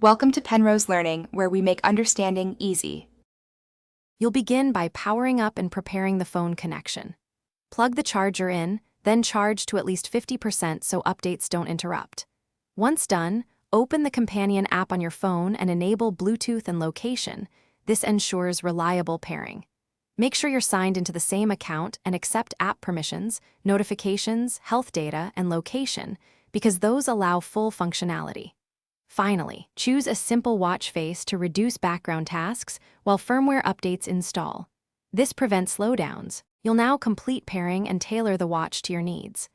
Welcome to Penrose Learning, where we make understanding easy. You'll begin by powering up and preparing the phone connection. Plug the charger in, then charge to at least 50% so updates don't interrupt. Once done, open the companion app on your phone and enable Bluetooth and location. This ensures reliable pairing. Make sure you're signed into the same account and accept app permissions, notifications, health data, and location, because those allow full functionality. Finally, choose a simple watch face to reduce background tasks while firmware updates install. This prevents slowdowns. You'll now complete pairing and tailor the watch to your needs.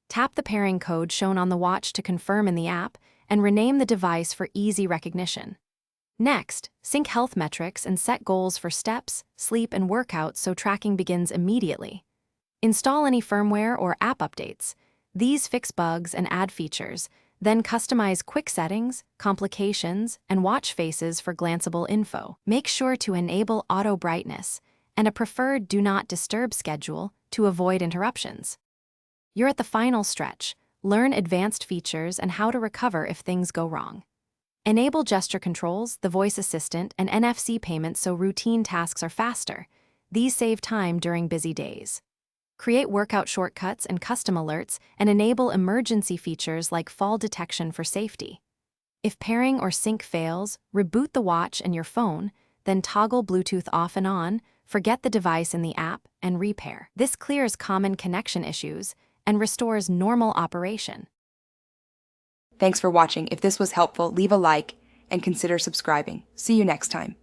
Tap the pairing code shown on the watch to confirm in the app and rename the device for easy recognition. Next, sync health metrics and set goals for steps, sleep, and workouts so tracking begins immediately. Install any firmware or app updates. These fix bugs and add features. Then customize quick settings, complications, and watch faces for glanceable info. Make sure to enable auto brightness and a preferred Do Not Disturb schedule to avoid interruptions. You're at the final stretch. Learn advanced features and how to recover if things go wrong. Enable gesture controls, the voice assistant, and NFC payments so routine tasks are faster. These save time during busy days. Create workout shortcuts and custom alerts, and enable emergency features like fall detection for safety. If pairing or sync fails, reboot the watch and your phone, then toggle Bluetooth off and on, forget the device in the app, and repair. This clears common connection issues and restores normal operation. Thanks for watching. If this was helpful, leave a like and consider subscribing. See you next time.